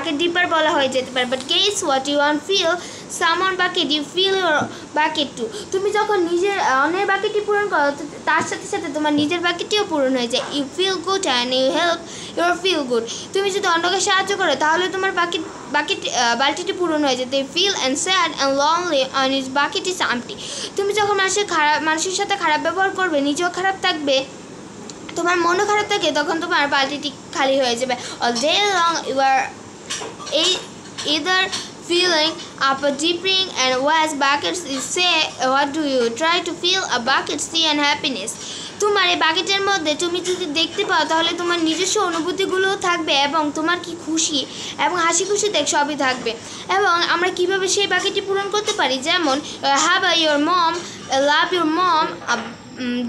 Bucket ডিপার বলা হয়ে যেতে পারে। But guess what, you want fill someone bucket, you fill your bucket too. তুমি যখন নিজের অন্যের বাকেটটি পূরণ করো তার সাথে সাথে তোমার নিজের বাকেটটিও পূরণ হয়ে যায়। You feel good and you help your feel good. তুমি যদি অন্যকে সাহায্য করো তাহলে তোমার বালতিটি পূরণ হয়ে যায়। They feel and sad and lonely on his bucket is empty. তুমি যখন মানুষের সাথে খারাপ ব্যবহার করবে, নিজেও খারাপ থাকবে, তোমার মনও খারাপ থাকে, তখন তোমার বালতিটি খালি হয়ে যাবে। All day long you are either filling up a deep-ring and wash buckets. You say, what do you try to fill a bucket, see and happiness? তোমার এই বাকেটের মধ্যে তুমি যদি দেখতে পাও তাহলে তোমার নিজস্ব অনুভূতিগুলোও থাকবে এবং তোমার কি খুশি এবং হাসি খুশি সবই থাকবে। এবং আমরা কিভাবে সেই বাকেটটি পূরণ করতে পারি, যেমন have your mom, love your mom,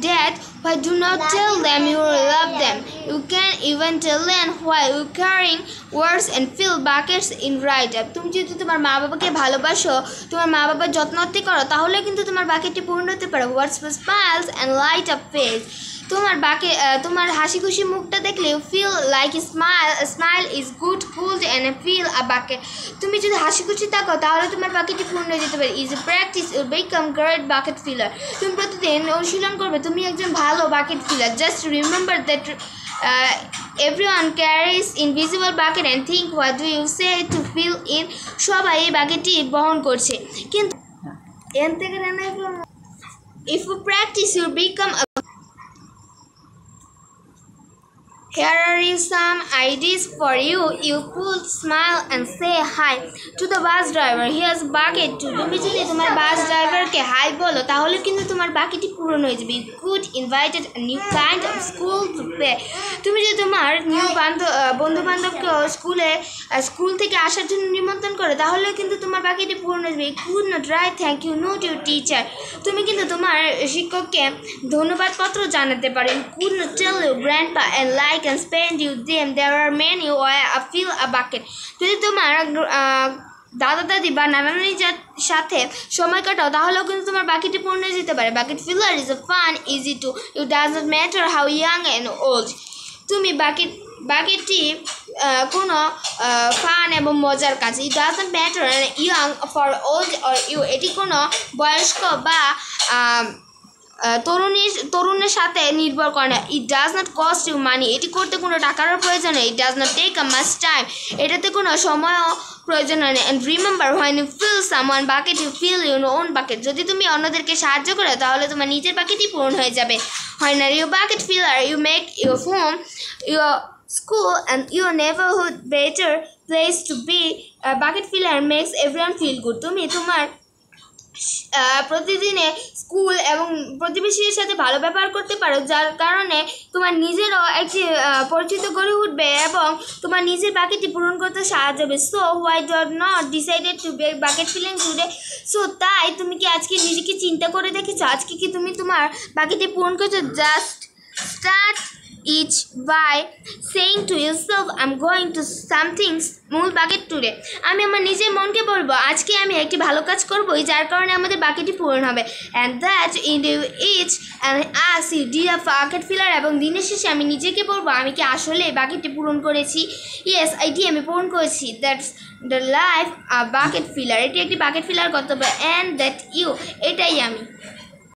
dad, why do not tell them you love them? You can even tell them why you carrying words and fill buckets in right up. তুমি যদি তোমার মা বাবাকে ভালোবাসো, তোমার মা বাবার যত্নটি করো, তাহলে কিন্তু তোমার বাকেটটি পূর্ণ হতে পারে। Words for smiles and light up face. তোমার হাসি খুশি মুখটা দেখলে you feel like a smile is good, cool and fill a bucket. তুমি যদি হাসি খুশি থাকো তাহলে তোমার বাকেটটি পূর্ণ হয়ে যেতে পারে। Easy practice you become great bucket filler. তুমি প্রতিদিন অনুশীলন করবে, তুমি একজন ভালো bucket filler. Just remember that everyone carries invisible bucket and think what do you say to fill in. সবাই এই বাকেটটি বহন করছে, কিন্তু if you practice you become a. Here are some ideas for you. You could smile and say hi to the bus driver. Here's bucket too. তুমি যদি তোমার বাস ড্রাইভারকে high বলো তাহলে কিন্তু তোমার বাকিটি পূরণ হয়ে যাবে। You could invite a new kind of school to play. তুমি যদি তোমার নিউ বন্ধু বান্ধবকে স্কুল থেকে আসার জন্য নিমন্ত্রণ করো তাহলে কিন্তু তোমার বাকিটি পূরণ হয়ে যাবে। You could not write thank you note to your teacher. তুমি কিন্তু তোমার শিক্ষককে ধন্যবাদ পত্র জানাতে পারো। You could not tell your grandpa and like and spend you them. There are many why I fill a bucket. যদি তোমার দাদা দাদি বা নানা নানির সাথে সময় কাটাও তাহলেও কিন্তু তোমার বাকিটি পূর্ণ হয়ে যেতে পারে। Bucket filler is a fun, easy to. It does not matter how young and old. তুমি বাকেটটি কোনো ফান এবং মজার কাজ। It doesn't matter young for old or you. এটি কোনো বয়স্ক বা তরুণের সাথে নির্ভর করে না। It does not cost you money. এটি করতে কোনো টাকারও প্রয়োজন নেই। It does not take a much time. এটাতে কোনো সময়ও প্রয়োজন হয় না। And remember when you fill someone bucket you fill your own bucket. যদি তুমি অন্যদেরকে সাহায্য করো তাহলে তোমার নিজের বাকেটই পূরণ হয়ে যাবে। When are you bucket filler you make your home, your school and your neighborhood better place to be. Bucket filler makes everyone feel good. তুমি তোমার প্রতিদিনে স্কুল এবং প্রতিবেশীর সাথে ভালো ব্যবহার করতে পারো, যার কারণে তোমার নিজেরও একটি পরিচিত গড়ে উঠবে এবং তোমার নিজের বাকেটটি পূরণ করতে সাহায্য হবে। সো হোয়াই ডট not decided to make bucket filling today. So তাই তুমি কি আজকে নিজেকে চিন্তা করে দেখেছো আজকে কি তুমি তোমার বাকেটটি পূরণ করছো? Just start each by saying to yourself I'm going to something small bucket today. আমি আমার নিজের মনকে বলবো আজকে আমি একটি ভালো কাজ করবো যার কারণে আমাদের বাকেটটি পূরণ হবে। and that in each and as you do a bucket filler. এবং দিনের শেষে আমি নিজেকে বলবো আমি কি আসলে বাকেটটি পূরণ করেছি? yes এটি আমি পূরণ করেছি। that's the life a bucket filler. এটি একটি বাকেট ফিলার কর্তব্য। and that you, এটাই আমি।